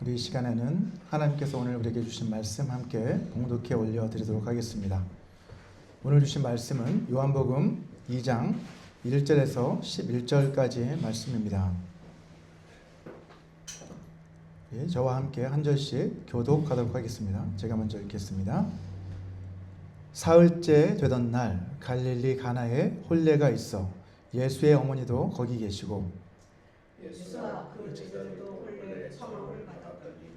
우리 이 시간에는 하나님께서 오늘 우리에게 주신 말씀 함께 봉독해 올려드리도록 하겠습니다. 오늘 주신 말씀은 요한복음 2장 1절에서 11절까지의 말씀입니다. 저와 함께 한 절씩 교독하도록 하겠습니다. 제가 먼저 읽겠습니다. 사흘째 되던 날 갈릴리 가나에 혼례가 있어 예수의 어머니도 거기 계시고 예수가 그 제자들도 혼례 청함을 받았더니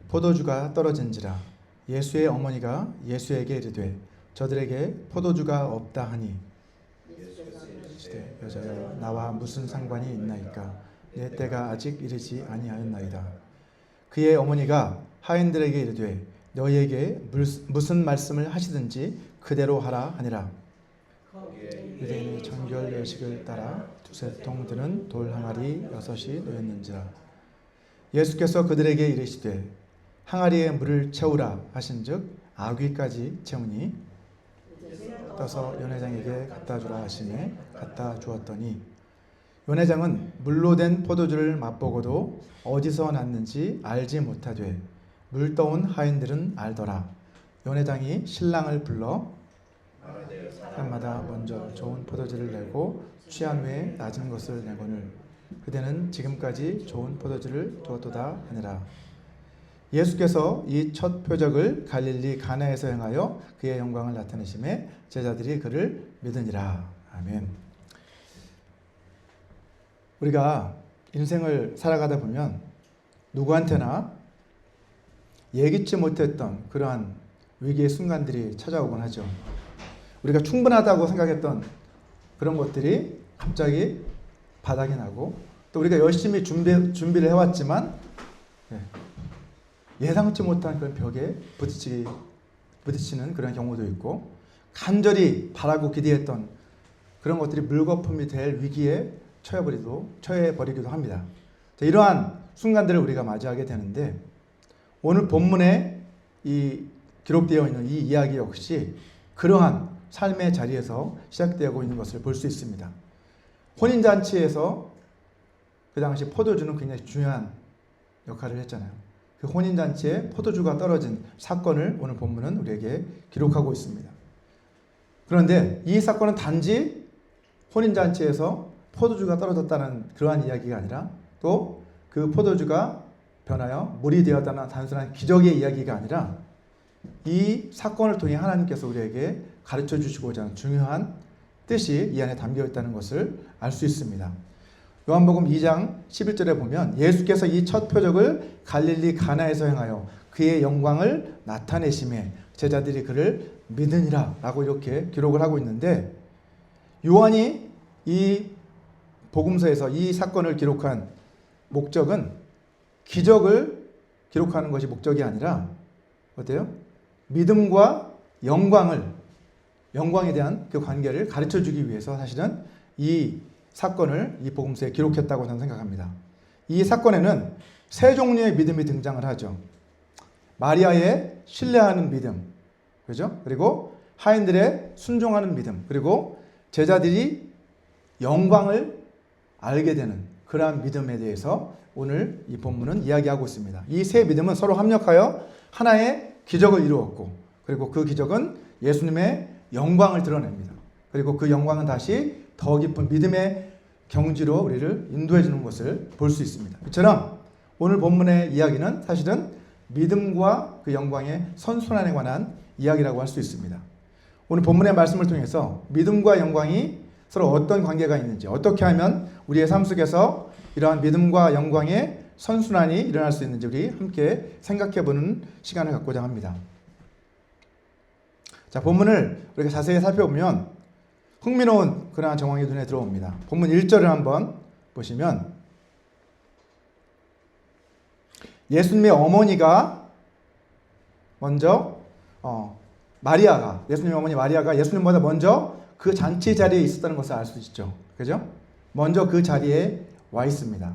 포도주가 떨어진지라 예수의 어머니가 예수에게 이르되 저들에게 포도주가 없다 하니 이르시되 여자여 나와 무슨 상관이 있나이까 내 때가 아직 이르지 아니하였나이다. 그의 어머니가 하인들에게 이르되 너희에게 무슨 말씀을 하시든지 그대로 하라 하니라. 유대인의 정결 예식을 따라 두세 통 드는 돌 항아리 6이 놓였는지라. 예수께서 그들에게 이르시되 항아리에 물을 채우라 하신즉 아귀까지 채우니 떠서 연회장에게 갖다 주라 하시매 갖다 주었더니 연회장은 물로 된 포도주를 맛보고도 어디서 났는지 알지 못하되 물 떠온 하인들은 알더라. 연회장이 신랑을 불러 사람마다 먼저 좋은 포도주를 내고 취한 후에 낮은 것을 내거늘 그대는 지금까지 좋은 포도주를 두었도다 하니라. 예수께서 이 첫 표적을 갈릴리 가나에서 행하여 그의 영광을 나타내심에 제자들이 그를 믿으니라. 아멘. 우리가 인생을 살아가다 보면 누구한테나 예기치 못했던 그러한 위기의 순간들이 찾아오곤 하죠. 우리가 충분하다고 생각했던 그런 것들이 갑자기 바닥이 나고 또 우리가 열심히 준비를 해왔지만 예상치 못한 그런 벽에 부딪히는 그런 경우도 있고 간절히 바라고 기대했던 그런 것들이 물거품이 될 위기에 처해버리기도 합니다. 이러한 순간들을 우리가 맞이하게 되는데 오늘 본문에 기록되어 있는 이 이야기 역시 그러한 삶의 자리에서 시작되고 있는 것을 볼 수 있습니다. 혼인잔치에서 그 당시 포도주는 굉장히 중요한 역할을 했잖아요. 그 혼인잔치에 포도주가 떨어진 사건을 오늘 본문은 우리에게 기록하고 있습니다. 그런데 이 사건은 단지 혼인잔치에서 포도주가 떨어졌다는 그러한 이야기가 아니라 또 그 포도주가 변하여 물이 되었다는 단순한 기적의 이야기가 아니라 이 사건을 통해 하나님께서 우리에게 가르쳐 주시고자 하는 중요한 뜻이 이 안에 담겨 있다는 것을 알 수 있습니다. 요한복음 2장 11절에 보면 예수께서 이 첫 표적을 갈릴리 가나에서 행하여 그의 영광을 나타내심에 제자들이 그를 믿으니라 라고 이렇게 기록을 하고 있는데 요한이 이 복음서에서 이 사건을 기록한 목적은 기적을 기록하는 것이 목적이 아니라 어때요? 믿음과 영광에 대한 그 관계를 가르쳐 주기 위해서 사실은 이 사건을 이 복음서에 기록했다고 저는 생각합니다. 이 사건에는 세 종류의 믿음이 등장을 하죠. 마리아의 신뢰하는 믿음, 그죠? 그리고 하인들의 순종하는 믿음, 그리고 제자들이 영광을 알게 되는 그러한 믿음에 대해서 오늘 이 본문은 이야기하고 있습니다. 이 세 믿음은 서로 합력하여 하나의 기적을 이루었고 그리고 그 기적은 예수님의 영광을 드러냅니다. 그리고 그 영광은 다시 더 깊은 믿음의 경지로 우리를 인도해 주는 것을 볼 수 있습니다. 이처럼 오늘 본문의 이야기는 사실은 믿음과 그 영광의 선순환에 관한 이야기라고 할 수 있습니다. 오늘 본문의 말씀을 통해서 믿음과 영광이 서로 어떤 관계가 있는지 어떻게 하면 우리의 삶 속에서 이러한 믿음과 영광의 선순환이 일어날 수 있는지 우리 함께 생각해보는 시간을 갖고자 합니다. 자, 본문을 우리가 자세히 살펴보면 흥미로운 그러한 정황이 눈에 들어옵니다. 본문 1절을 한번 보시면 예수님의 어머니가 먼저 예수님의 어머니 마리아가 예수님보다 먼저 그 잔치 자리에 있었다는 것을 알 수 있죠. 그죠? 먼저 그 자리에 와 있습니다.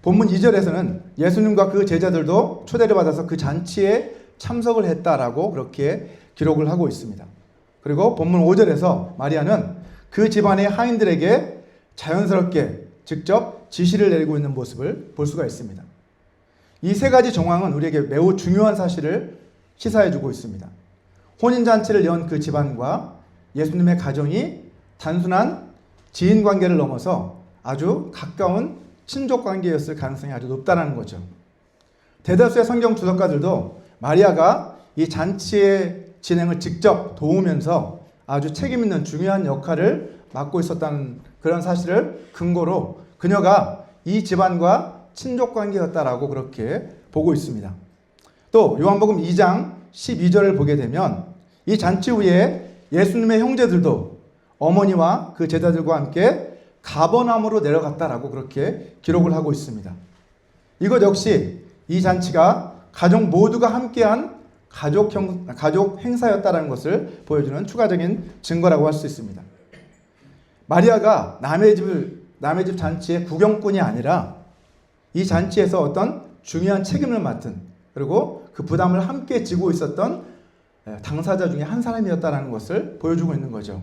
본문 2절에서는 예수님과 그 제자들도 초대를 받아서 그 잔치에 참석을 했다라고 그렇게 기록을 하고 있습니다. 그리고 본문 5절에서 마리아는 그 집안의 하인들에게 자연스럽게 직접 지시를 내리고 있는 모습을 볼 수가 있습니다. 이 세 가지 정황은 우리에게 매우 중요한 사실을 시사해주고 있습니다. 혼인잔치를 연 그 집안과 예수님의 가정이 단순한 지인관계를 넘어서 아주 가까운 친족관계였을 가능성이 아주 높다는 거죠. 대다수의 성경 주석가들도 마리아가 이 잔치의 진행을 직접 도우면서 아주 책임있는 중요한 역할을 맡고 있었다는 그런 사실을 근거로 그녀가 이 집안과 친족관계였다라고 그렇게 보고 있습니다. 또 요한복음 2장 12절을 보게 되면 이 잔치 후에 예수님의 형제들도 어머니와 그 제자들과 함께 가버나움으로 내려갔다라고 그렇게 기록을 하고 있습니다. 이것 역시 이 잔치가 가족 모두가 함께한 가족 행사였다는 것을 보여주는 추가적인 증거라고 할 수 있습니다. 마리아가 남의 집 잔치의 구경꾼이 아니라 이 잔치에서 어떤 중요한 책임을 맡은, 그리고 그 부담을 함께 지고 있었던 당사자 중에 한 사람이었다는 것을 보여주고 있는 거죠.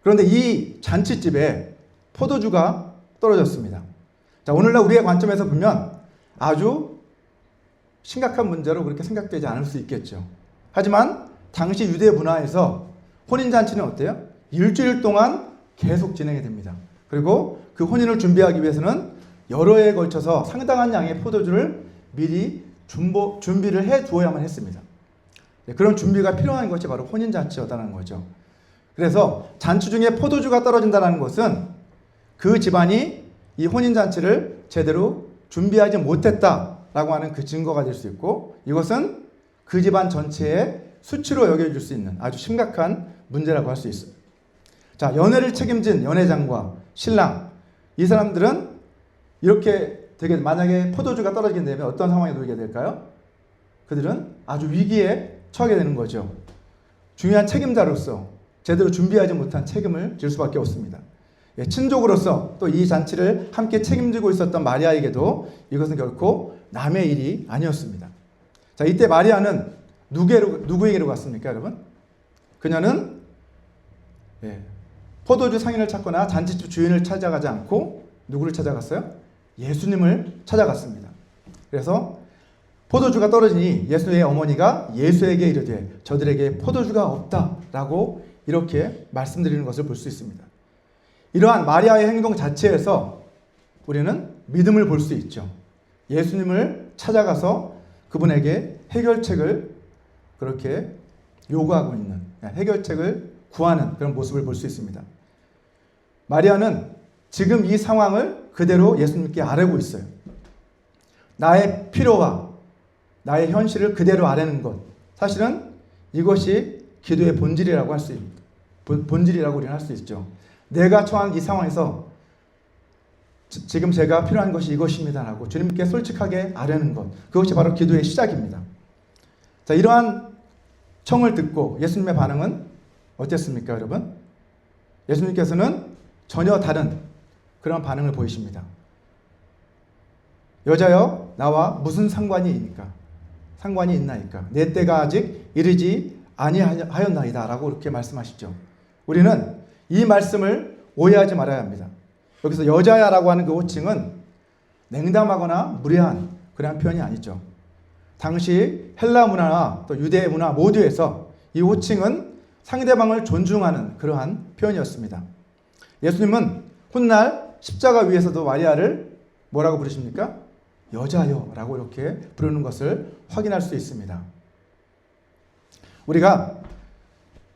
그런데 이 잔치집에 포도주가 떨어졌습니다. 자, 오늘날 우리의 관점에서 보면 아주 심각한 문제로 그렇게 생각되지 않을 수 있겠죠. 하지만 당시 유대 문화에서 혼인잔치는 어때요? 일주일 동안 계속 진행이 됩니다. 그리고 그 혼인을 준비하기 위해서는 여러 해에 걸쳐서 상당한 양의 포도주를 미리 준비를 해 두어야만 했습니다. 그런 준비가 필요한 것이 바로 혼인잔치였다는 거죠. 그래서 잔치 중에 포도주가 떨어진다는 것은 그 집안이 이 혼인잔치를 제대로 준비하지 못했다라고 하는 그 증거가 될 수 있고, 이것은 그 집안 전체의 수치로 여겨질 수 있는 아주 심각한 문제라고 할 수 있어요. 자, 연애를 책임진 연회장과 신랑, 이 사람들은 이렇게 되게 만약에 포도주가 떨어지게 되면 어떤 상황에 놓이게 될까요? 그들은 아주 위기에 처하게 되는 거죠. 중요한 책임자로서 제대로 준비하지 못한 책임을 질 수밖에 없습니다. 친족으로서 또 이 잔치를 함께 책임지고 있었던 마리아에게도 이것은 결코 남의 일이 아니었습니다. 자, 이때 마리아는 누구에게로 갔습니까, 여러분? 그녀는 포도주 상인을 찾거나 잔치집 주인을 찾아가지 않고 누구를 찾아갔어요? 예수님을 찾아갔습니다. 그래서 포도주가 떨어지니 예수의 어머니가 예수에게 이르되 저들에게 포도주가 없다라고 이렇게 말씀드리는 것을 볼 수 있습니다. 이러한 마리아의 행동 자체에서 우리는 믿음을 볼 수 있죠. 예수님을 찾아가서 그분에게 해결책을 그렇게 요구하고 있는, 해결책을 구하는 그런 모습을 볼 수 있습니다. 마리아는 지금 이 상황을 그대로 예수님께 아뢰고 있어요. 나의 필요와 나의 현실을 그대로 아뢰는 것, 사실은 이것이 기도의 본질이라고 할 수 있습니다. 본질이라고 우리는 할 수 있죠. 내가 처한 이 상황에서 지금 제가 필요한 것이 이것입니다라고 주님께 솔직하게 아뢰는 것, 그것이 바로 기도의 시작입니다. 자, 이러한 청을 듣고 예수님의 반응은 어땠습니까, 여러분? 예수님께서는 전혀 다른 그런 반응을 보이십니다. 여자여, 나와 무슨 상관이 있나이까? 내 때가 아직 이르지 아니하였나이다 라고 이렇게 말씀하시죠. 우리는 이 말씀을 오해하지 말아야 합니다. 여기서 여자야라고 하는 그 호칭은 냉담하거나 무례한 그런 표현이 아니죠. 당시 헬라 문화와 또 유대 문화 모두에서 이 호칭은 상대방을 존중하는 그러한 표현이었습니다. 예수님은 훗날 십자가 위에서도 마리아를 뭐라고 부르십니까? 여자여라고 이렇게 부르는 것을 확인할 수 있습니다. 우리가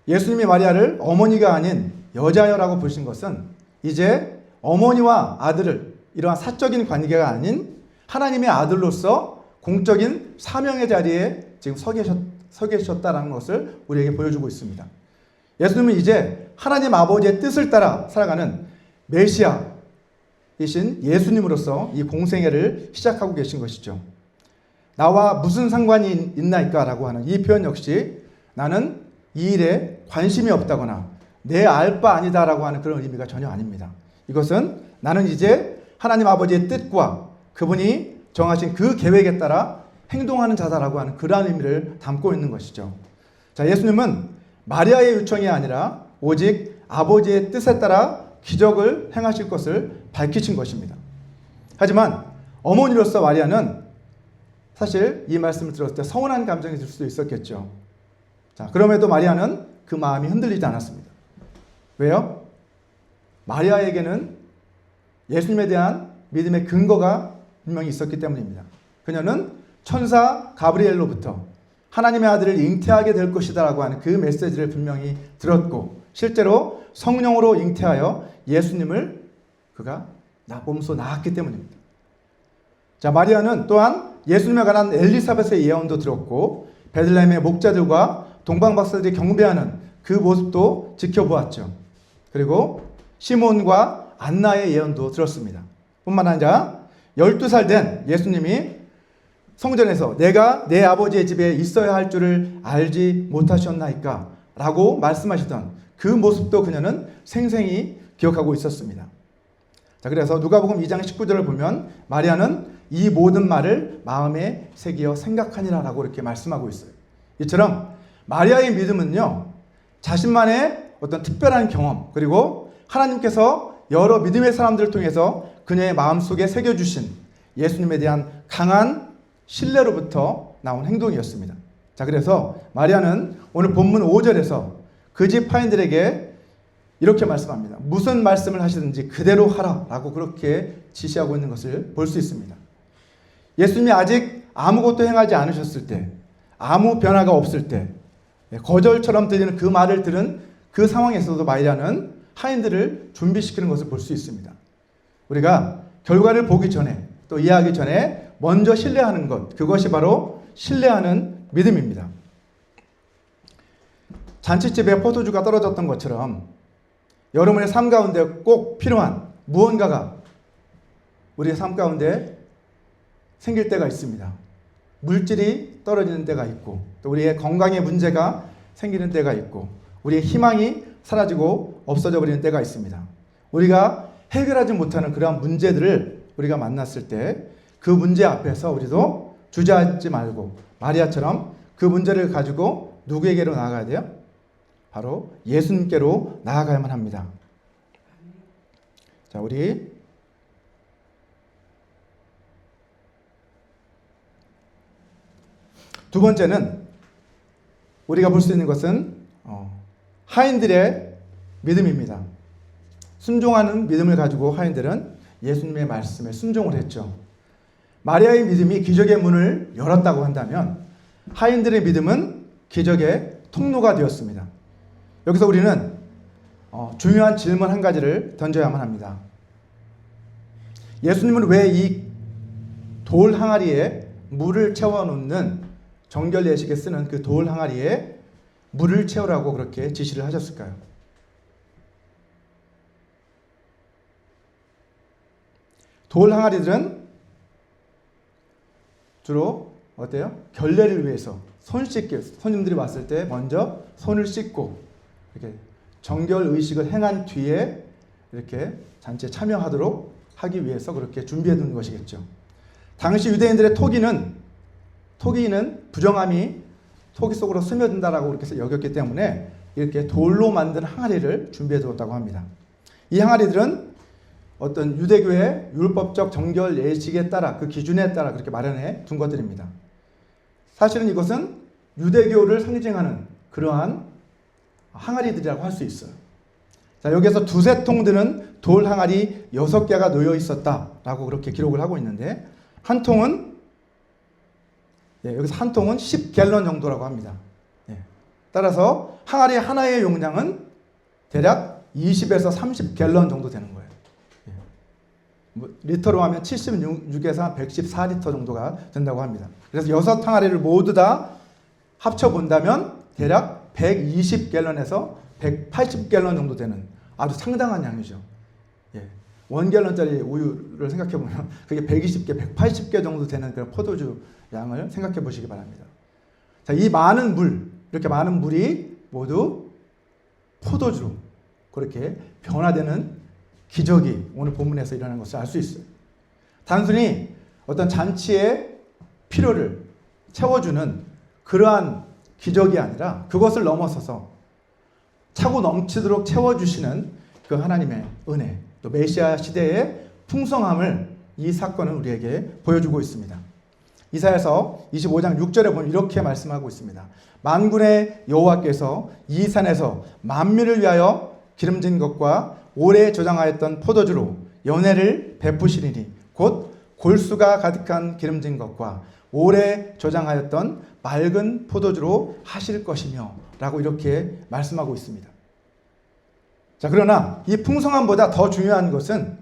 예수님이 마리아를 어머니가 아닌 여자여라고 부르신 것은 이제 어머니와 아들을 이러한 사적인 관계가 아닌 하나님의 아들로서 공적인 사명의 자리에 지금 서 계셨다는 것을 우리에게 보여주고 있습니다. 예수님은 이제 하나님 아버지의 뜻을 따라 살아가는 메시아이신 예수님으로서 이 공생애를 시작하고 계신 것이죠. 나와 무슨 상관이 있나이까? 라고 하는 이 표현 역시 나는 이 일에 관심이 없다거나 내 알 바 아니다 라고 하는 그런 의미가 전혀 아닙니다. 이것은 나는 이제 하나님 아버지의 뜻과 그분이 정하신 그 계획에 따라 행동하는 자다라고 하는 그러한 의미를 담고 있는 것이죠. 자, 예수님은 마리아의 요청이 아니라 오직 아버지의 뜻에 따라 기적을 행하실 것을 밝히신 것입니다. 하지만 어머니로서 마리아는 사실 이 말씀을 들었을 때 서운한 감정이 들 수도 있었겠죠. 자, 그럼에도 마리아는 그 마음이 흔들리지 않았습니다. 왜요? 마리아에게는 예수님에 대한 믿음의 근거가 분명히 있었기 때문입니다. 그녀는 천사 가브리엘로부터 하나님의 아들을 잉태하게 될 것이다라고 하는 그 메시지를 분명히 들었고, 실제로 성령으로 잉태하여 예수님을 그가 몸소 낳았기 때문입니다. 자, 마리아는 또한 예수님에 관한 엘리사벳의 예언도 들었고, 베들레헴의 목자들과 동방박사들이 경배하는 그 모습도 지켜보았죠. 그리고 시몬과 안나의 예언도 들었습니다. 뿐만 아니라 12살 된 예수님이 성전에서 내가 내 아버지의 집에 있어야 할 줄을 알지 못하셨나이까? 라고 말씀하시던 그 모습도 그녀는 생생히 기억하고 있었습니다. 자, 그래서 누가복음 2장 19절을 보면 마리아는 이 모든 말을 마음에 새기어 생각하니라 라고 이렇게 말씀하고 있어요. 이처럼 마리아의 믿음은요, 자신만의 어떤 특별한 경험, 그리고 하나님께서 여러 믿음의 사람들을 통해서 그녀의 마음속에 새겨주신 예수님에 대한 강한 신뢰로부터 나온 행동이었습니다. 자, 그래서 마리아는 오늘 본문 5절에서 그 집 하인들에게 이렇게 말씀합니다. 무슨 말씀을 하시든지 그대로 하라 라고 그렇게 지시하고 있는 것을 볼 수 있습니다. 예수님이 아직 아무것도 행하지 않으셨을 때, 아무 변화가 없을 때, 거절처럼 들리는 그 말을 들은 그 상황에서도 마리아는 하인들을 준비시키는 것을 볼 수 있습니다. 우리가 결과를 보기 전에, 또 이해하기 전에 먼저 신뢰하는 것, 그것이 바로 신뢰하는 믿음입니다. 잔치집에 포도주가 떨어졌던 것처럼 여러분의 삶 가운데 꼭 필요한 무언가가 우리의 삶 가운데 생길 때가 있습니다. 물질이 떨어지는 때가 있고, 또 우리의 건강에 문제가 생기는 때가 있고, 우리의 희망이 사라지고 없어져 버리는 때가 있습니다. 우리가 해결하지 못하는 그러한 문제들을 우리가 만났을 때 그 문제 앞에서 우리도 주저앉지 말고 마리아처럼 그 문제를 가지고 누구에게로 나아가야 돼요? 바로 예수님께로 나아가야만 합니다. 자, 우리 두 번째는 우리가 볼 수 있는 것은 하인들의 믿음입니다. 순종하는 믿음을 가지고 하인들은 예수님의 말씀에 순종을 했죠. 마리아의 믿음이 기적의 문을 열었다고 한다면 하인들의 믿음은 기적의 통로가 되었습니다. 여기서 우리는 중요한 질문 한 가지를 던져야만 합니다. 예수님은 왜 이 돌 항아리에 물을 채워놓는 정결 예식에 쓰는 그 돌 항아리에 물을 채우라고 그렇게 지시를 하셨을까요? 돌 항아리들은 주로 어때요? 결례를 위해서 손 씻기, 손님들이 왔을 때 먼저 손을 씻고 이렇게 정결 의식을 행한 뒤에 이렇게 잔치에 참여하도록 하기 위해서 그렇게 준비해 둔 것이겠죠. 당시 유대인들의 토기는 부정함이 토기 속으로 스며든다라고 그렇게 여겼기 때문에 이렇게 돌로 만든 항아리를 준비해 두었다고 합니다. 이 항아리들은 어떤 유대교의 율법적 정결 예식에 따라, 그 기준에 따라 그렇게 마련해 둔 것들입니다. 사실은 이것은 유대교를 상징하는 그러한 항아리들이라고 할 수 있어요. 자, 여기에서 두세 통 드는 돌 항아리 6개가 놓여 있었다라고 그렇게 기록을 하고 있는데, 한 통은 여기서 한 통은 10갤런 정도라고 합니다. 따라서 항아리 하나의 용량은 대략 20에서 30갤런 정도 되는 거예요. 리터로 하면 76에서 114리터 정도가 된다고 합니다. 그래서 6항아리를 모두 다 합쳐본다면 대략 120갤런에서 180갤런 정도 되는 아주 상당한 양이죠. 1갤런짜리 우유를 생각해보면 그게 120개, 180개 정도 되는 그런 포도주 양을 생각해 보시기 바랍니다. 자, 이 많은 물, 이렇게 많은 물이 모두 포도주로 그렇게 변화되는 기적이 오늘 본문에서 일어나는 것을 알 수 있어요. 단순히 어떤 잔치의 필요를 채워주는 그러한 기적이 아니라 그것을 넘어서서 차고 넘치도록 채워주시는 그 하나님의 은혜, 또 메시아 시대의 풍성함을 이 사건은 우리에게 보여주고 있습니다. 이사야서 25장 6절에 보면 이렇게 말씀하고 있습니다. 만군의 여호와께서 이 산에서 만민을 위하여 기름진 것과 오래 저장하였던 포도주로 연회를 베푸시리니 곧 골수가 가득한 기름진 것과 오래 저장하였던 맑은 포도주로 하실 것이며 라고 이렇게 말씀하고 있습니다. 자, 그러나 이 풍성함보다 더 중요한 것은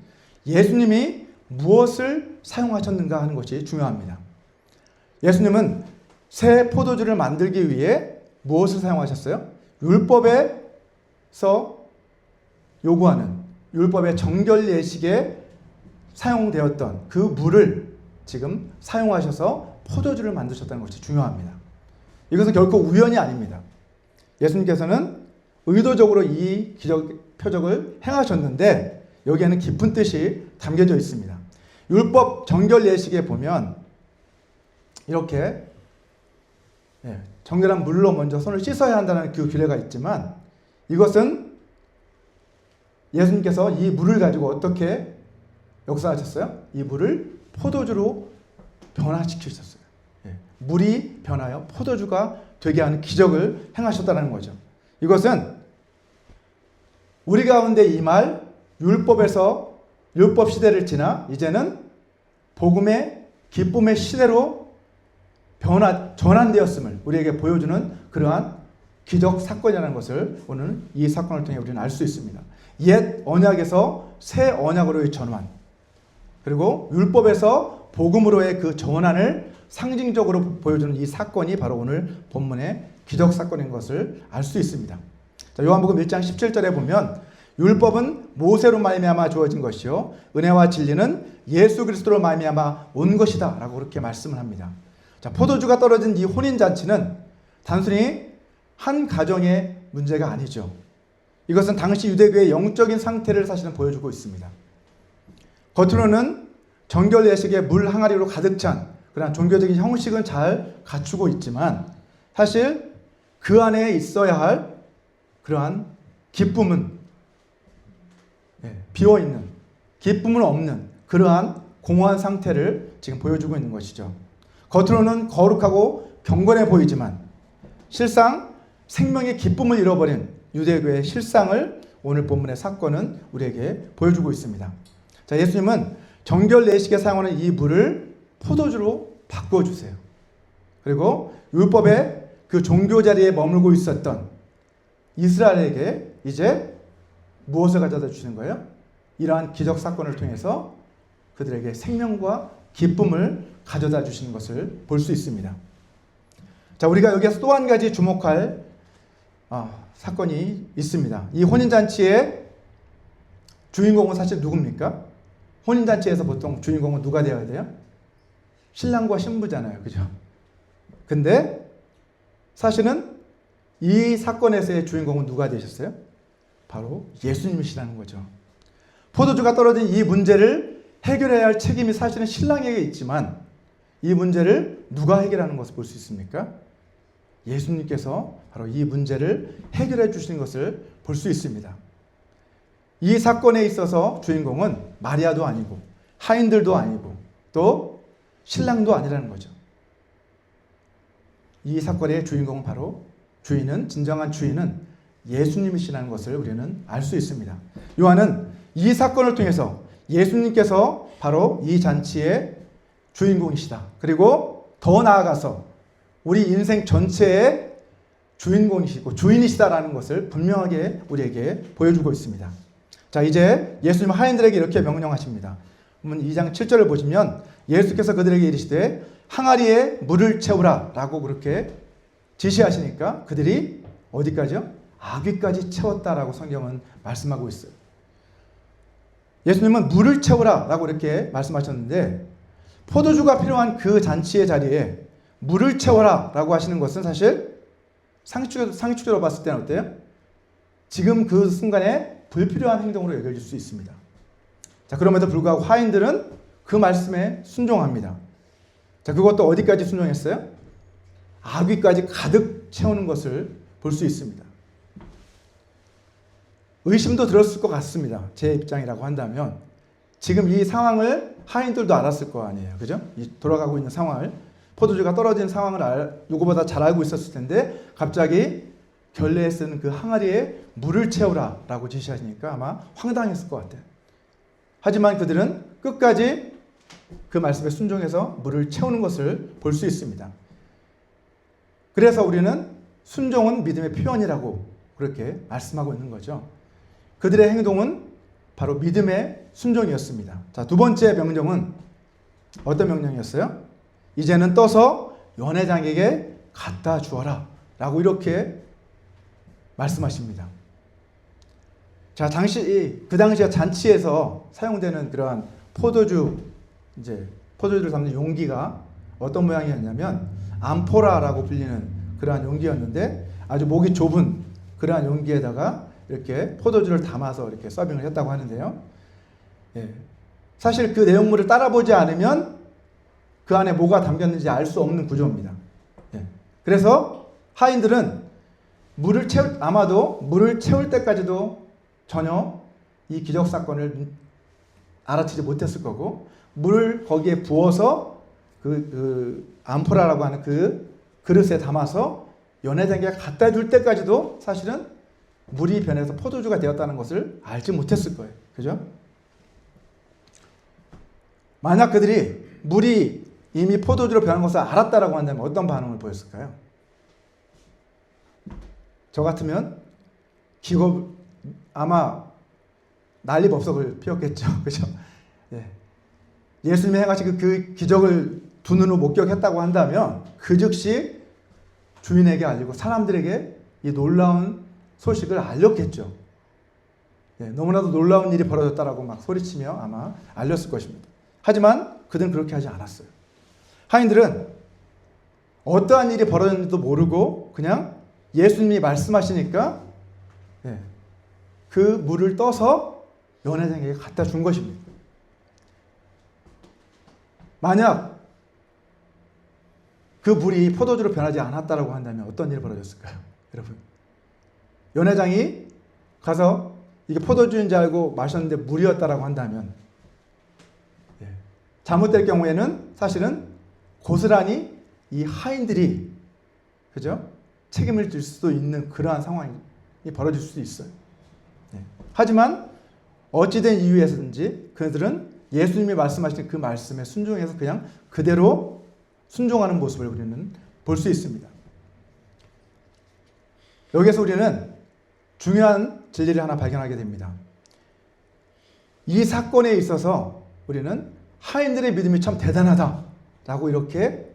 예수님이 무엇을 사용하셨는가 하는 것이 중요합니다. 예수님은 새 포도주를 만들기 위해 무엇을 사용하셨어요? 율법에서 요구하는 율법의 정결 예식에 사용되었던 그 물을 지금 사용하셔서 포도주를 만드셨다는 것이 중요합니다. 이것은 결코 우연이 아닙니다. 예수님께서는 의도적으로 이 기적, 표적을 행하셨는데 여기에는 깊은 뜻이 담겨져 있습니다. 율법 정결 예식에 보면 이렇게 정결한 물로 먼저 손을 씻어야 한다는 그 규례가 있지만 이것은 예수님께서 이 물을 가지고 어떻게 역사하셨어요? 이 물을 포도주로 변화시키셨어요. 물이 변하여 포도주가 되게 하는 기적을 행하셨다는 거죠. 이것은 우리 가운데 임할 율법에서 율법 시대를 지나 이제는 복음의 기쁨의 시대로 전환되었음을 우리에게 보여주는 그러한 기적 사건이라는 것을 오늘 이 사건을 통해 우리는 알 수 있습니다. 옛 언약에서 새 언약으로의 전환, 그리고 율법에서 복음으로의 그 전환을 상징적으로 보여주는 이 사건이 바로 오늘 본문의 기적 사건인 것을 알 수 있습니다. 자, 요한복음 1장 17절에 보면 율법은 모세로 말미암아 주어진 것이요 은혜와 진리는 예수 그리스도로 말미암아 온 것이다 라고 그렇게 말씀을 합니다. 자, 포도주가 떨어진 이 혼인잔치는 단순히 한 가정의 문제가 아니죠. 이것은 당시 유대교의 영적인 상태를 사실은 보여주고 있습니다. 겉으로는 정결 예식의 물 항아리로 가득 찬 그런 종교적인 형식은 잘 갖추고 있지만 사실 그 안에 있어야 할 그러한 기쁨은 비어있는, 기쁨은 없는 그러한 공허한 상태를 지금 보여주고 있는 것이죠. 겉으로는 거룩하고 경건해 보이지만 실상 생명의 기쁨을 잃어버린 유대교의 실상을 오늘 본문의 사건은 우리에게 보여주고 있습니다. 자, 예수님은 정결 예식에 사용하는 이 물을 포도주로 바꿔주세요. 그리고 율법의 그 종교 자리에 머물고 있었던 이스라엘에게 이제 무엇을 가져다 주시는 거예요? 이러한 기적 사건을 통해서 그들에게 생명과 기쁨을 가져다 주시는 것을 볼 수 있습니다. 자, 우리가 여기에서 또 한 가지 주목할 사건이 있습니다. 이 혼인잔치의 주인공은 사실 누굽니까? 혼인잔치에서 보통 주인공은 누가 되어야 돼요? 신랑과 신부잖아요. 그죠? 근데 사실은 이 사건에서의 주인공은 누가 되셨어요? 바로 예수님이시라는 거죠. 포도주가 떨어진 이 문제를 해결해야 할 책임이 사실은 신랑에게 있지만 이 문제를 누가 해결하는 것을 볼 수 있습니까? 예수님께서 바로 이 문제를 해결해 주시는 것을 볼 수 있습니다. 이 사건에 있어서 주인공은 마리아도 아니고 하인들도 아니고 또 신랑도 아니라는 거죠. 이 사건의 주인공은 바로 진정한 주인은 예수님이시라는 것을 우리는 알 수 있습니다. 요한은 이 사건을 통해서 예수님께서 바로 이 잔치의 주인공이시다. 그리고 더 나아가서 우리 인생 전체의 주인공이시고 주인이시다라는 것을 분명하게 우리에게 보여주고 있습니다. 자, 이제 예수님 하인들에게 이렇게 명령하십니다. 2장 7절을 보시면 예수께서 그들에게 이르시되 항아리에 물을 채우라 라고 그렇게 지시하시니까 그들이 어디까지요? 아귀까지 채웠다라고 성경은 말씀하고 있어요. 예수님은 물을 채우라 라고 이렇게 말씀하셨는데 포도주가 필요한 그 잔치의 자리에 물을 채워라 라고 하시는 것은 사실 상식적으로 봤을 때는 어때요? 지금 그 순간에 불필요한 행동으로 여겨질 수 있습니다. 자, 그럼에도 불구하고 하인들은 그 말씀에 순종합니다. 자, 그것도 어디까지 순종했어요? 아귀까지 가득 채우는 것을 볼 수 있습니다. 의심도 들었을 것 같습니다. 제 입장이라고 한다면 지금 이 상황을 하인들도 알았을 거 아니에요. 그죠? 이 돌아가고 있는 상황을. 포도주가 떨어진 상황을 누구보다 잘 알고 있었을 텐데 갑자기 결례에 쓰는 그 항아리에 물을 채우라 라고 지시하시니까 아마 황당했을 것 같아요. 하지만 그들은 끝까지 그 말씀에 순종해서 물을 채우는 것을 볼 수 있습니다. 그래서 우리는 순종은 믿음의 표현이라고 그렇게 말씀하고 있는 거죠. 그들의 행동은 바로 믿음의 순종이었습니다. 자, 두 번째 명령은 어떤 명령이었어요? 이제는 떠서 연회장에게 갖다 주어라 라고 이렇게 말씀하십니다. 자, 그 당시에 잔치에서 사용되는 그러한 포도주를 담는 용기가 어떤 모양이었냐면 암포라라고 불리는 그러한 용기였는데 아주 목이 좁은 그러한 용기에다가 이렇게 포도주를 담아서 이렇게 서빙을 했다고 하는데요. 예. 사실 그 내용물을 따라보지 않으면 그 안에 뭐가 담겼는지 알 수 없는 구조입니다. 예. 그래서 하인들은 아마도 물을 채울 때까지도 전혀 이 기적 사건을 알아채지 못했을 거고, 물을 거기에 부어서 그 암포라라고 하는 그 그릇에 담아서 연회장에게 갖다 줄 때까지도 사실은 물이 변해서 포도주가 되었다는 것을 알지 못했을 거예요. 그죠? 만약 그들이 물이 이미 포도주로 변한 것을 알았다라고 한다면 어떤 반응을 보였을까요? 저 같으면 아마 난리법석을 피웠겠죠. 그죠? 예. 예수님이 행하신 그 기적을 두 눈으로 목격했다고 한다면 그 즉시 주인에게 알리고 사람들에게 이 놀라운 소식을 알렸겠죠. 예, 너무나도 놀라운 일이 벌어졌다라고 막 소리치며 아마 알렸을 것입니다. 하지만 그들은 그렇게 하지 않았어요. 하인들은 어떠한 일이 벌어졌는지도 모르고 그냥 예수님이 말씀하시니까 그 물을 떠서 연회장에게 갖다 준 것입니다. 만약 그 물이 포도주로 변하지 않았다라고 한다면 어떤 일이 벌어졌을까요? 여러분, 연회장이 가서 이게 포도주인 줄 알고 마셨는데 물이었다라고 한다면 잘못될 경우에는 사실은 고스란히 이 하인들이 그죠? 책임을 질 수도 있는 그러한 상황이 벌어질 수도 있어요. 하지만 어찌된 이유에서든지 그들은 예수님이 말씀하신 그 말씀에 순종해서 그냥 그대로 순종하는 모습을 우리는 볼 수 있습니다. 여기에서 우리는 중요한 진리를 하나 발견하게 됩니다. 이 사건에 있어서 우리는 하인들의 믿음이 참 대단하다라고 이렇게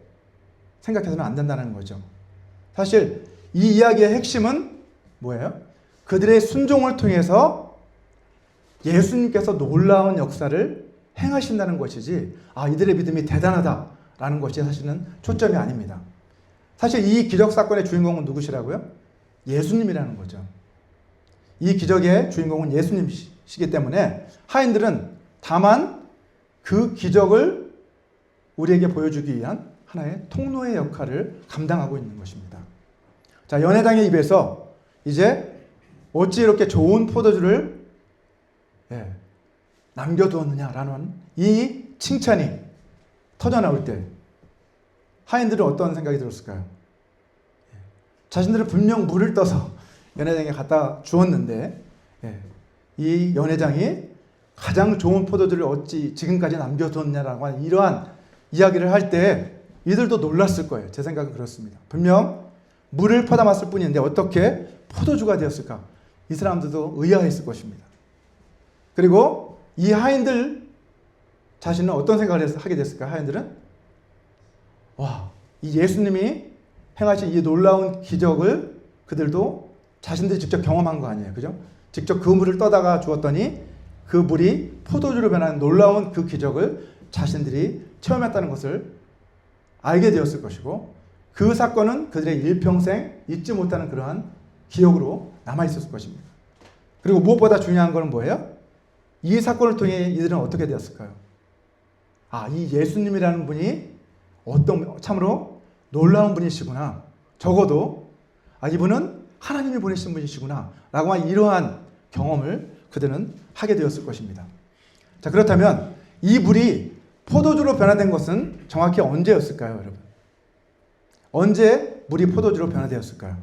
생각해서는 안 된다는 거죠. 사실 이 이야기의 핵심은 뭐예요? 그들의 순종을 통해서 예수님께서 놀라운 역사를 행하신다는 것이지, 이들의 믿음이 대단하다라는 것이 사실은 초점이 아닙니다. 사실 이 기적 사건의 주인공은 누구시라고요? 예수님이라는 거죠. 이 기적의 주인공은 예수님이시기 때문에 하인들은 다만 그 기적을 우리에게 보여주기 위한 하나의 통로의 역할을 감당하고 있는 것입니다. 자, 연회장의 입에서 이제 어찌 이렇게 좋은 포도주를 남겨두었느냐라는 이 칭찬이 터져나올 때 하인들은 어떤 생각이 들었을까요? 자신들은 분명 물을 떠서 연회장에 갖다 주었는데 이 연회장이 가장 좋은 포도주를 어찌 지금까지 남겨두었냐라고 하는 이러한 이야기를 할 때 이들도 놀랐을 거예요. 제 생각은 그렇습니다. 분명 물을 퍼담았을 뿐인데 어떻게 포도주가 되었을까? 이 사람들도 의아했을 것입니다. 그리고 이 하인들 자신은 어떤 생각을 하게 됐을까? 하인들은 이 예수님이 행하신 이 놀라운 기적을 그들도 자신들이 직접 경험한 거 아니에요. 그죠? 직접 그 물을 떠다가 주었더니 그 물이 포도주로 변하는 놀라운 그 기적을 자신들이 체험했다는 것을 알게 되었을 것이고, 그 사건은 그들의 일평생 잊지 못하는 그러한 기억으로 남아있었을 것입니다. 그리고 무엇보다 중요한 것은 뭐예요? 이 사건을 통해 이들은 어떻게 되었을까요? 이 예수님이라는 분이 참으로 놀라운 분이시구나. 적어도 이분은 하나님이 보내신 분이시구나 라고 한 이러한 경험을 그들은 하게 되었을 것입니다. 자, 그렇다면 이 물이 포도주로 변화된 것은 정확히 언제였을까요, 여러분? 언제 물이 포도주로 변화되었을까요?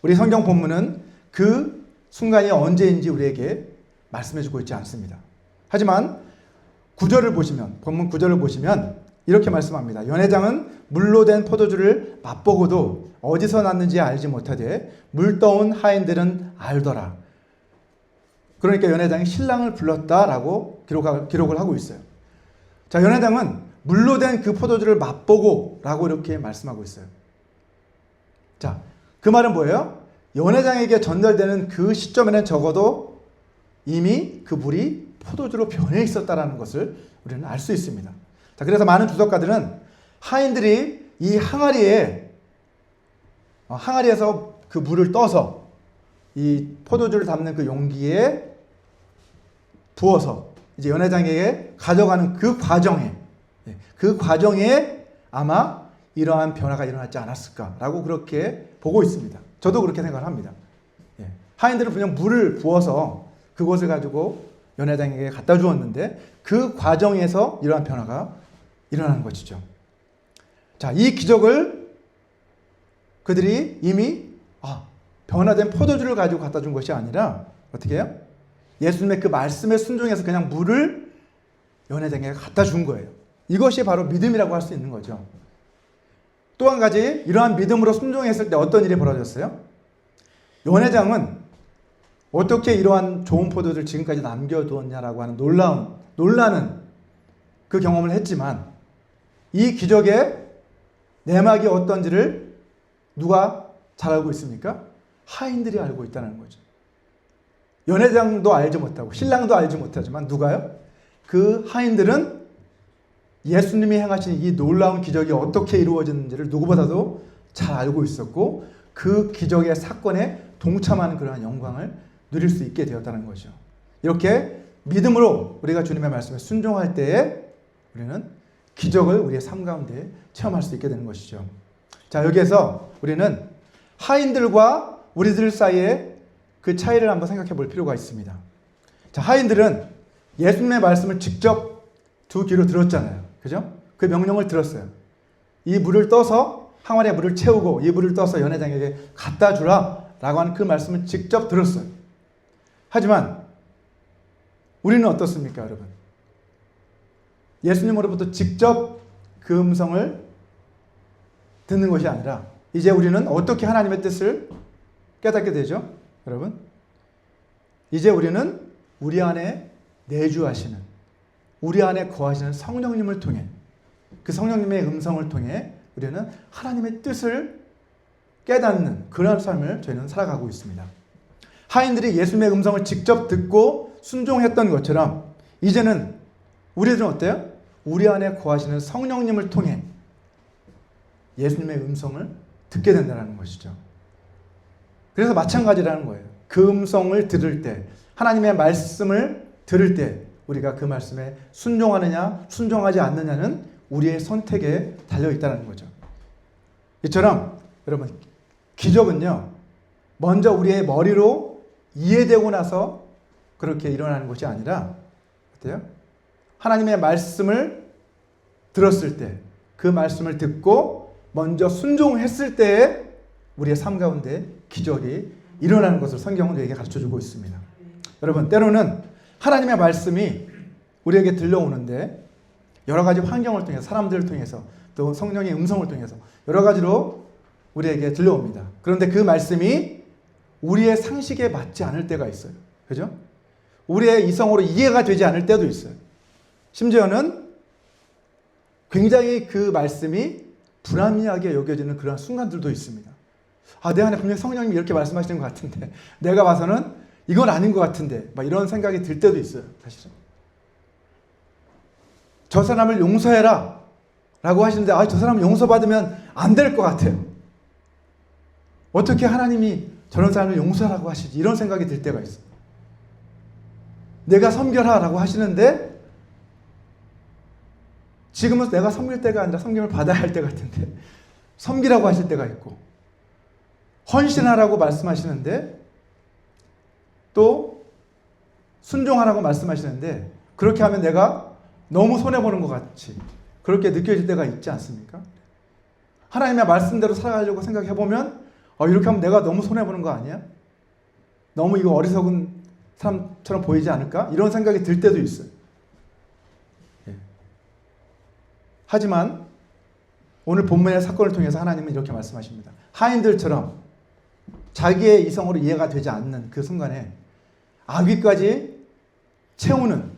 우리 성경 본문은 그 순간이 언제인지 우리에게 말씀해주고 있지 않습니다. 하지만 구절을 보시면, 본문 구절을 보시면 이렇게 말씀합니다. 연회장은 물로 된 포도주를 맛보고도 어디서 났는지 알지 못하되 물 떠온 하인들은 알더라. 그러니까 연회장이 신랑을 불렀다라고 기록을 하고 있어요. 자, 연회장은 물로 된 그 포도주를 맛보고 라고 이렇게 말씀하고 있어요. 자, 그 말은 뭐예요? 연회장에게 전달되는 그 시점에는 적어도 이미 그 물이 포도주로 변해 있었다라는 것을 우리는 알 수 있습니다. 자, 그래서 많은 주석가들은 하인들이 이 항아리에서 그 물을 떠서 이 포도주를 담는 그 용기에 부어서 이제 연회장에게 가져가는 그 과정에 아마 이러한 변화가 일어났지 않았을까라고 그렇게 보고 있습니다. 저도 그렇게 생각을 합니다. 하인들은 그냥 물을 부어서 그것을 가지고 연회장에게 갖다 주었는데 그 과정에서 이러한 변화가 일어나는 것이죠. 자, 이 기적을 그들이 이미 변화된 포도주를 가지고 갖다 준 것이 아니라 어떻게 해요? 예수님의 그 말씀에 순종해서 그냥 물을 연회장에게 갖다 준 거예요. 이것이 바로 믿음이라고 할 수 있는 거죠. 또 한 가지 이러한 믿음으로 순종했을 때 어떤 일이 벌어졌어요? 연회장은 어떻게 이러한 좋은 포도를 지금까지 남겨두었냐라고 하는 놀라는 그 경험을 했지만 이 기적의 내막이 어떤지를 누가 잘 알고 있습니까? 하인들이 알고 있다는 거죠. 연회장도 알지 못하고 신랑도 알지 못하지만 누가요? 그 하인들은 예수님이 행하신 이 놀라운 기적이 어떻게 이루어졌는지를 누구보다도 잘 알고 있었고 그 기적의 사건에 동참하는 그러한 영광을 누릴 수 있게 되었다는 거죠. 이렇게 믿음으로 우리가 주님의 말씀에 순종할 때에 우리는 기적을 우리의 삶 가운데 체험할 수 있게 되는 것이죠. 자, 여기에서 우리는 하인들과 우리들 사이에 그 차이를 한번 생각해 볼 필요가 있습니다. 자, 하인들은 예수님의 말씀을 직접 두 귀로 들었잖아요. 그죠? 그 명령을 들었어요. 이 물을 떠서 항아리에 물을 채우고 이 물을 떠서 연회장에게 갖다 주라 라고 하는 그 말씀을 직접 들었어요. 하지만 우리는 어떻습니까, 여러분? 예수님으로부터 직접 그 음성을 듣는 것이 아니라 이제 우리는 어떻게 하나님의 뜻을 깨닫게 되죠? 여러분, 이제 우리는 우리 안에 내주하시는, 우리 안에 거하시는 성령님을 통해, 그 성령님의 음성을 통해 우리는 하나님의 뜻을 깨닫는 그런 삶을 저희는 살아가고 있습니다. 하인들이 예수님의 음성을 직접 듣고 순종했던 것처럼 이제는 우리들은 어때요? 우리 안에 거하시는 성령님을 통해 예수님의 음성을 듣게 된다는 것이죠. 그래서 마찬가지라는 거예요. 그 음성을 들을 때, 하나님의 말씀을 들을 때 우리가 그 말씀에 순종하느냐 순종하지 않느냐는 우리의 선택에 달려있다는 거죠. 이처럼 여러분, 기적은요 먼저 우리의 머리로 이해되고 나서 그렇게 일어나는 것이 아니라 어때요? 하나님의 말씀을 들었을 때, 그 말씀을 듣고 먼저 순종했을 때에 우리의 삶 가운데 기적이 일어나는 것을 성경은 우리에게 가르쳐주고 있습니다. 여러분, 때로는 하나님의 말씀이 우리에게 들려오는데 여러 가지 환경을 통해서, 사람들을 통해서, 또 성령의 음성을 통해서 여러 가지로 우리에게 들려옵니다. 그런데 그 말씀이 우리의 상식에 맞지 않을 때가 있어요. 그죠? 우리의 이성으로 이해가 되지 않을 때도 있어요. 심지어는 굉장히 그 말씀이 불합리하게 여겨지는 그런 순간들도 있습니다. 내 안에 분명히 성령님이 이렇게 말씀하시는 것 같은데 내가 봐서는 이건 아닌 것 같은데 막 이런 생각이 들 때도 있어요. 사실은 저 사람을 용서해라 라고 하시는데 저 사람 용서받으면 안 될 것 같아요. 어떻게 하나님이 저런 사람을 용서하라고 하시지? 이런 생각이 들 때가 있어요. 내가 섬겨라 라고 하시는데 지금은 내가 섬길 때가 아니라 섬김을 받아야 할 때 같은데 섬기라고 하실 때가 있고, 헌신하라고 말씀하시는데 또 순종하라고 말씀하시는데 그렇게 하면 내가 너무 손해보는 것 같이 그렇게 느껴질 때가 있지 않습니까? 하나님의 말씀대로 살아가려고 생각해 보면 이렇게 하면 내가 너무 손해보는 거 아니야? 너무 이거 어리석은 사람처럼 보이지 않을까? 이런 생각이 들 때도 있어요. 하지만 오늘 본문의 사건을 통해서 하나님은 이렇게 말씀하십니다. 하인들처럼 자기의 이성으로 이해가 되지 않는 그 순간에 아귀까지 채우는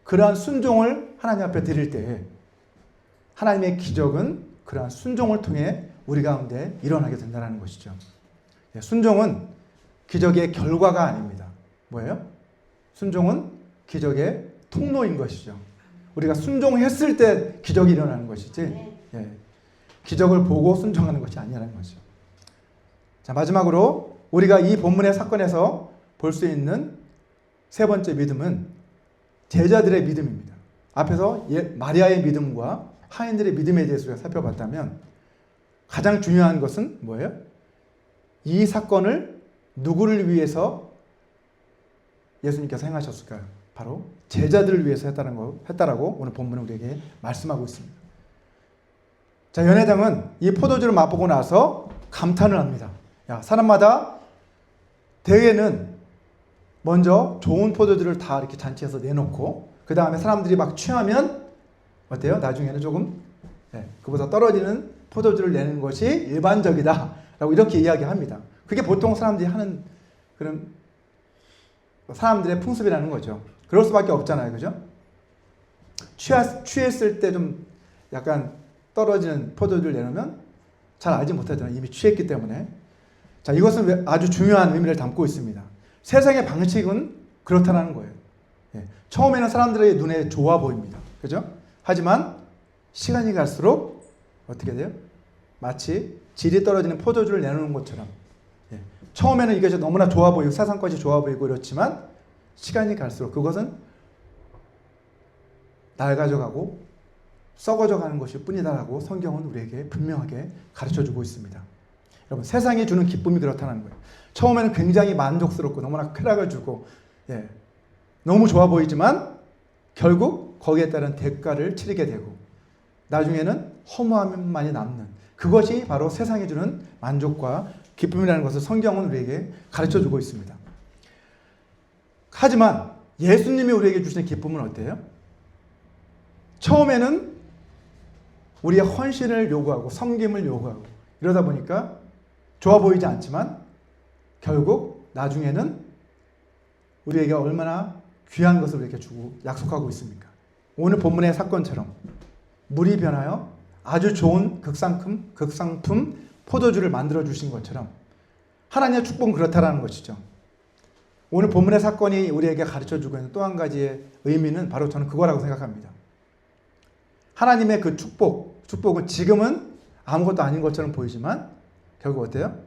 그러한 순종을 하나님 앞에 드릴 때에 하나님의 기적은 그러한 순종을 통해 우리 가운데 일어나게 된다는 것이죠. 순종은 기적의 결과가 아닙니다. 뭐예요? 순종은 기적의 통로인 것이죠. 우리가 순종했을 때 기적이 일어나는 것이지 기적을 보고 순종하는 것이 아니라는 거죠. 자, 마지막으로 우리가 이 본문의 사건에서 볼 수 있는 세 번째 믿음은 제자들의 믿음입니다. 앞에서 마리아의 믿음과 하인들의 믿음에 대해서 우리가 살펴봤다면 가장 중요한 것은 뭐예요? 이 사건을 누구를 위해서 예수님께서 행하셨을까요? 바로 제자들을 위해서 했다라고 오늘 본문은 우리에게 말씀하고 있습니다. 자, 연회장은 이 포도주를 맛보고 나서 감탄을 합니다. 사람마다 대회는 먼저 좋은 포도주를 다 이렇게 잔치해서 내놓고 그 다음에 사람들이 막 취하면 어때요? 나중에는 조금 그보다 떨어지는 포도주를 내는 것이 일반적이다 라고 이렇게 이야기합니다. 그게 보통 사람들이 하는 그런 사람들의 풍습이라는 거죠. 그럴 수밖에 없잖아요. 그죠? 취했을 때 좀 약간 떨어지는 포도주를 내놓으면 잘 알지 못하잖아요. 이미 취했기 때문에. 자, 이것은 아주 중요한 의미를 담고 있습니다. 세상의 방식은 그렇다는 거예요. 처음에는 사람들의 눈에 좋아 보입니다. 그죠? 하지만 시간이 갈수록 어떻게 돼요? 마치 질이 떨어지는 포도주를 내놓는 것처럼 처음에는 이게 너무나 좋아 보이고 세상 것이 좋아 보이고 이렇지만 시간이 갈수록 그것은 낡아져가고 썩어져가는 것일 뿐이다라고 성경은 우리에게 분명하게 가르쳐주고 있습니다. 여러분, 세상이 주는 기쁨이 그렇다는 거예요. 처음에는 굉장히 만족스럽고 너무나 쾌락을 주고 너무 좋아 보이지만 결국 거기에 따른 대가를 치르게 되고 나중에는 허무함만이 남는 그것이 바로 세상이 주는 만족과 기쁨이라는 것을 성경은 우리에게 가르쳐주고 있습니다. 하지만 예수님이 우리에게 주시는 기쁨은 어때요? 처음에는 우리의 헌신을 요구하고 섬김을 요구하고 이러다 보니까 좋아 보이지 않지만 결국 나중에는 우리에게 얼마나 귀한 것을 우리에게 주고 약속하고 있습니까? 오늘 본문의 사건처럼 물이 변하여 아주 좋은 극상품 포도주를 만들어 주신 것처럼 하나님의 축복은 그렇다라는 것이죠. 오늘 본문의 사건이 우리에게 가르쳐주고 있는 또 한 가지의 의미는 바로 저는 그거라고 생각합니다. 하나님의 그 축복은 지금은 아무것도 아닌 것처럼 보이지만 결국 어때요?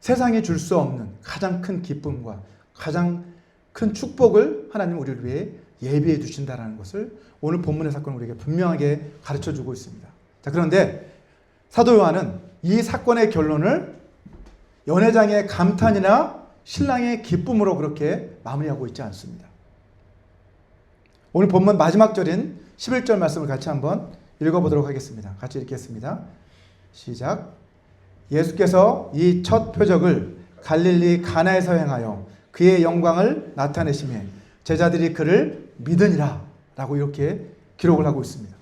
세상이 줄 수 없는 가장 큰 기쁨과 가장 큰 축복을 하나님 우리를 위해 예비해 주신다는 것을 오늘 본문의 사건은 우리에게 분명하게 가르쳐주고 있습니다. 자, 그런데 사도 요한은 이 사건의 결론을 연회장의 감탄이나 신랑의 기쁨으로 그렇게 마무리하고 있지 않습니다. 오늘 본문 마지막 절인 11절 말씀을 같이 한번 읽어보도록 하겠습니다. 같이 읽겠습니다. 시작. 예수께서 이 첫 표적을 갈릴리 가나에서 행하여 그의 영광을 나타내시매 제자들이 그를 믿으니라 라고 이렇게 기록을 하고 있습니다.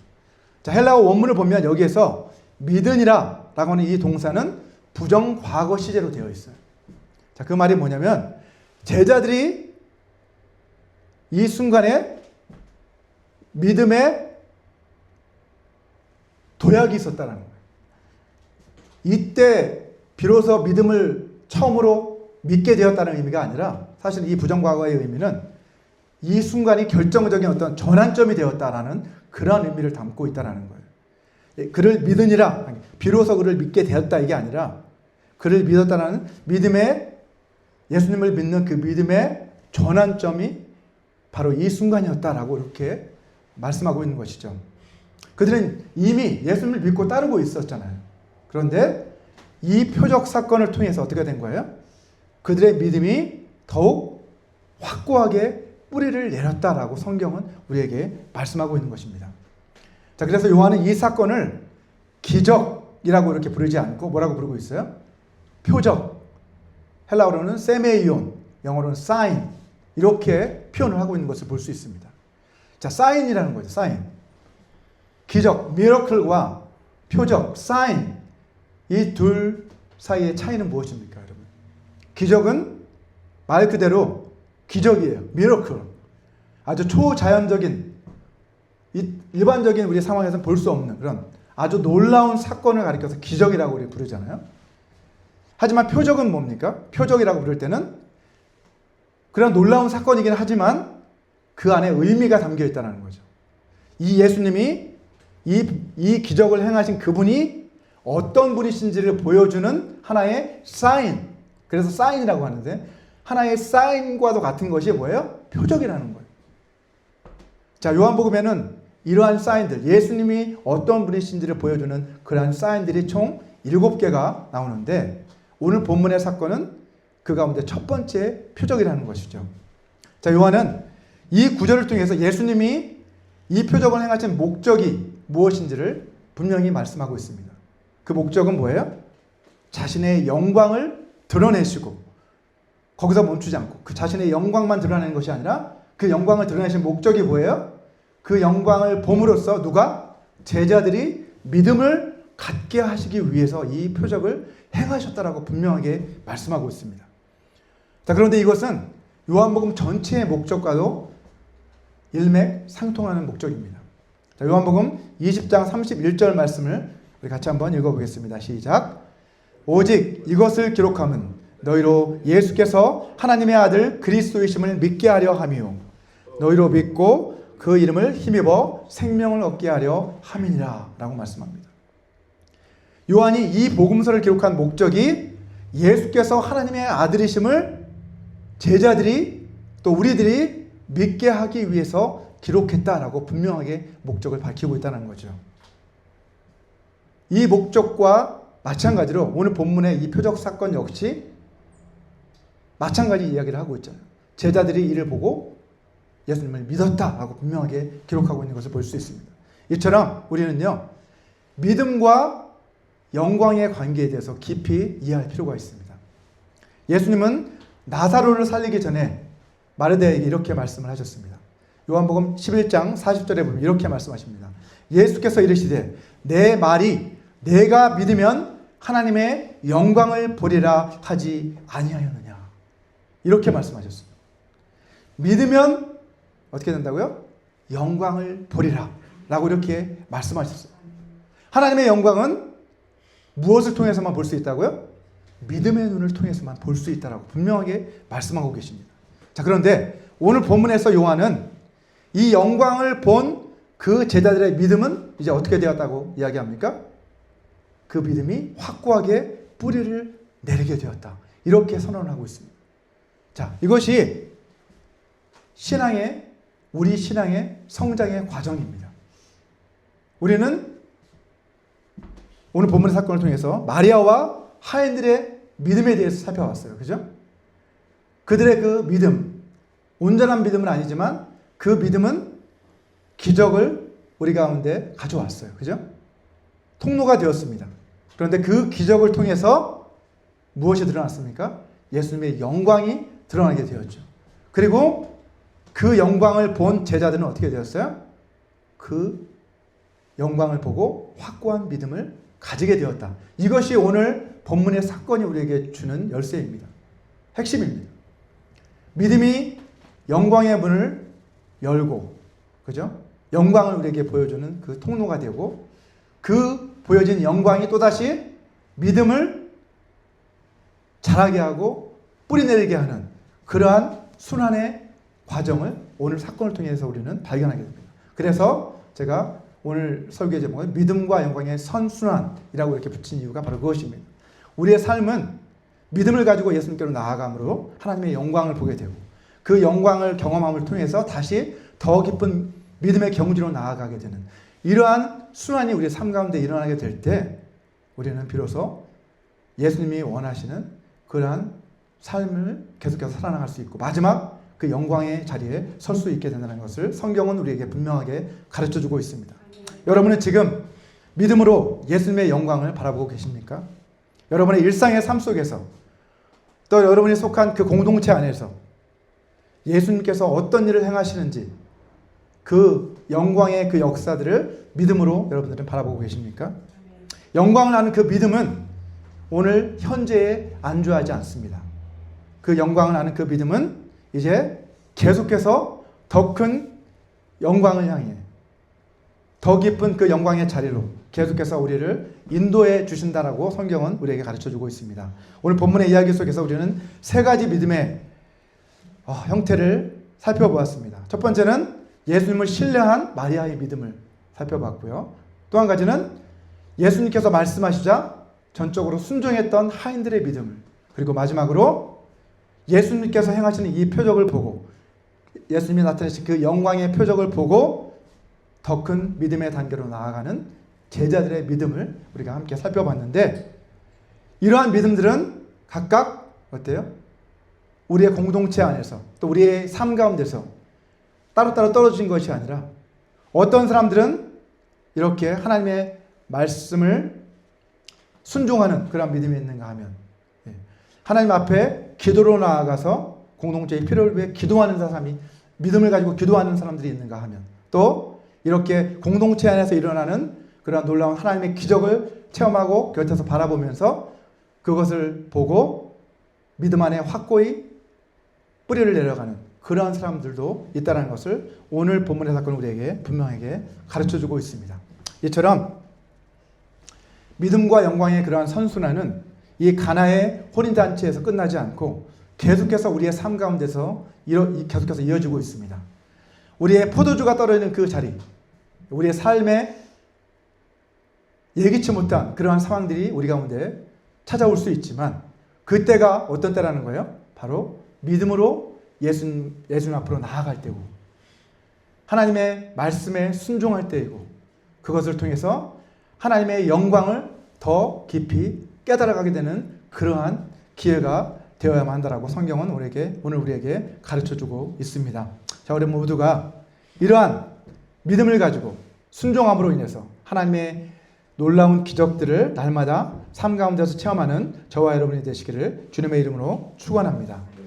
자, 헬라어 원문을 보면 여기에서 믿으니라 라고 하는 이 동사는 부정 과거 시제로 되어 있어요. 자, 그 말이 뭐냐면 제자들이 이 순간에 믿음에 도약이 있었다는 거예요. 이때 비로소 믿음을 처음으로 믿게 되었다는 의미가 아니라 사실 이 부정과거의 의미는 이 순간이 결정적인 어떤 전환점이 되었다라는 그런 의미를 담고 있다는 거예요. 그를 믿으니라, 비로소 그를 믿게 되었다 이게 아니라 그를 믿었다는 믿음의 예수님을 믿는 그 믿음의 전환점이 바로 이 순간이었다라고 이렇게 말씀하고 있는 것이죠. 그들은 이미 예수님을 믿고 따르고 있었잖아요. 그런데 이 표적 사건을 통해서 어떻게 된 거예요? 그들의 믿음이 더욱 확고하게 뿌리를 내렸다라고 성경은 우리에게 말씀하고 있는 것입니다. 자, 그래서 요한은 이 사건을 기적이라고 이렇게 부르지 않고 뭐라고 부르고 있어요? 표적. 헬라어로는 세메이온, 영어로는 사인. 이렇게 표현을 하고 있는 것을 볼 수 있습니다. 자, 사인이라는 거죠. 사인. 기적, 미러클과 표적, 사인. 이 둘 사이의 차이는 무엇입니까, 여러분? 기적은 말 그대로 기적이에요. 미러클. 아주 초자연적인, 일반적인 우리 상황에서는 볼 수 없는 그런 아주 놀라운 사건을 가리켜서 기적이라고 우리 부르잖아요. 하지만 표적은 뭡니까? 표적이라고 부를 때는 그런 놀라운 사건이긴 하지만 그 안에 의미가 담겨 있다는 거죠. 이 예수님이 이 기적을 행하신 그분이 어떤 분이신지를 보여주는 하나의 사인. 그래서 사인이라고 하는데 하나의 사인과도 같은 것이 뭐예요? 표적이라는 거예요. 자, 요한복음에는 이러한 사인들, 예수님이 어떤 분이신지를 보여주는 그러한 사인들이 총 7개가 나오는데 오늘 본문의 사건은 그 가운데 첫 번째 표적이라는 것이죠. 자, 요한은 이 구절을 통해서 예수님이 이 표적을 행하신 목적이 무엇인지를 분명히 말씀하고 있습니다. 그 목적은 뭐예요? 자신의 영광을 드러내시고 거기서 멈추지 않고 그 자신의 영광만 드러내는 것이 아니라 그 영광을 드러내신 목적이 뭐예요? 그 영광을 봄으로써 누가? 제자들이 믿음을 갖게 하시기 위해서 이 표적을 행하셨다라고 분명하게 말씀하고 있습니다. 자, 그런데 이것은 요한복음 전체의 목적과도 일맥상통하는 목적입니다. 자, 요한복음 20장 31절 말씀을 우리 같이 한번 읽어보겠습니다. 시작. 오직 이것을 기록함은 너희로 예수께서 하나님의 아들 그리스도이심을 믿게 하려 함이요 너희로 믿고 그 이름을 힘입어 생명을 얻게 하려 함이니라 라고 말씀합니다. 요한이 이 복음서를 기록한 목적이 예수께서 하나님의 아들이심을 제자들이 또 우리들이 믿게 하기 위해서 기록했다라고 분명하게 목적을 밝히고 있다는 거죠. 이 목적과 마찬가지로 오늘 본문의 이 표적 사건 역시 마찬가지 이야기를 하고 있잖아요. 제자들이 이를 보고 예수님을 믿었다라고 분명하게 기록하고 있는 것을 볼 수 있습니다. 이처럼 우리는요, 믿음과 영광의 관계에 대해서 깊이 이해할 필요가 있습니다. 예수님은 나사로를 살리기 전에 마르다에게 이렇게 말씀을 하셨습니다. 요한복음 11장 40절에 보면 이렇게 말씀하십니다. 예수께서 이르시되 내 말이 내가 믿으면 하나님의 영광을 보리라 하지 아니하였느냐. 이렇게 말씀하셨습니다. 믿으면 어떻게 된다고요? 영광을 보리라 라고 이렇게 말씀하셨어요. 하나님의 영광은 무엇을 통해서만 볼 수 있다고요? 믿음의 눈을 통해서만 볼 수 있다라고 분명하게 말씀하고 계십니다. 자, 그런데 오늘 본문에서 요한은 이 영광을 본 그 제자들의 믿음은 이제 어떻게 되었다고 이야기합니까? 그 믿음이 확고하게 뿌리를 내리게 되었다. 이렇게 선언하고 있습니다. 자, 이것이 우리 신앙의 성장의 과정입니다. 우리는 오늘 본문의 사건을 통해서 마리아와 하인들의 믿음에 대해서 살펴봤어요. 그죠? 그들의 그 믿음, 온전한 믿음은 아니지만 그 믿음은 기적을 우리 가운데 가져왔어요. 그죠? 통로가 되었습니다. 그런데 그 기적을 통해서 무엇이 드러났습니까? 예수님의 영광이 드러나게 되었죠. 그리고 그 영광을 본 제자들은 어떻게 되었어요? 그 영광을 보고 확고한 믿음을 가지게 되었다. 이것이 오늘 본문의 사건이 우리에게 주는 열쇠입니다. 핵심입니다. 믿음이 영광의 문을 열고, 그죠? 영광을 우리에게 보여주는 그 통로가 되고, 그 보여진 영광이 또다시 믿음을 자라게 하고 뿌리내리게 하는 그러한 순환의 과정을 오늘 사건을 통해서 우리는 발견하게 됩니다. 그래서 제가 오늘 설교의 제목은 믿음과 영광의 선순환이라고 이렇게 붙인 이유가 바로 그것입니다. 우리의 삶은 믿음을 가지고 예수님께로 나아감으로 하나님의 영광을 보게 되고 그 영광을 경험함을 통해서 다시 더 깊은 믿음의 경지로 나아가게 되는 이러한 순환이 우리의 삶 가운데 일어나게 될 때 우리는 비로소 예수님이 원하시는 그러한 삶을 계속해서 살아나갈 수 있고 마지막 그 영광의 자리에 설 수 있게 된다는 것을 성경은 우리에게 분명하게 가르쳐주고 있습니다. 여러분은 지금 믿음으로 예수님의 영광을 바라보고 계십니까? 여러분의 일상의 삶 속에서 또 여러분이 속한 그 공동체 안에서 예수님께서 어떤 일을 행하시는지 그 영광의 그 역사들을 믿음으로 여러분들은 바라보고 계십니까? 영광을 아는 그 믿음은 오늘 현재에 안주하지 않습니다. 그 영광을 아는 그 믿음은 이제 계속해서 더 큰 영광을 향해 더 깊은 그 영광의 자리로 계속해서 우리를 인도해 주신다라고 성경은 우리에게 가르쳐주고 있습니다. 오늘 본문의 이야기 속에서 우리는 세 가지 믿음의 형태를 살펴보았습니다. 첫 번째는 예수님을 신뢰한 마리아의 믿음을 살펴봤고요. 또 한 가지는 예수님께서 말씀하시자 전적으로 순종했던 하인들의 믿음을, 그리고 마지막으로 예수님께서 행하시는 이 표적을 보고 예수님이 나타내신 그 영광의 표적을 보고 더 큰 믿음의 단계로 나아가는 제자들의 믿음을 우리가 함께 살펴봤는데, 이러한 믿음들은 각각 어때요? 우리의 공동체 안에서 또 우리의 삶 가운데서 따로따로 떨어진 것이 아니라 어떤 사람들은 이렇게 하나님의 말씀을 순종하는 그런 믿음이 있는가 하면 하나님 앞에 기도로 나아가서 공동체의 필요를 위해 기도하는 사람이 믿음을 가지고 기도하는 사람들이 있는가 하면 또 이렇게 공동체 안에서 일어나는 그러한 놀라운 하나님의 기적을 체험하고 곁에서 바라보면서 그것을 보고 믿음 안에 확고히 뿌리를 내려가는 그러한 사람들도 있다는 것을 오늘 본문의 사건은 우리에게 분명하게 가르쳐주고 있습니다. 이처럼 믿음과 영광의 그러한 선순환은 이 가나의 혼인잔치에서 끝나지 않고 계속해서 우리의 삶 가운데서 계속해서 이어지고 있습니다. 우리의 포도주가 떨어지는 그 자리, 우리의 삶에 예기치 못한 그러한 상황들이 우리 가운데 찾아올 수 있지만 그때가 어떤 때라는 거예요? 바로 믿음으로 예수님 앞으로 나아갈 때고 하나님의 말씀에 순종할 때이고 그것을 통해서 하나님의 영광을 더 깊이 깨달아가게 되는 그러한 기회가 되어야만 한다라고 성경은 오늘 우리에게 가르쳐주고 있습니다. 자, 우리 모두가 이러한 믿음을 가지고 순종함으로 인해서 하나님의 놀라운 기적들을 날마다 삶 가운데서 체험하는 저와 여러분이 되시기를 주님의 이름으로 축원합니다.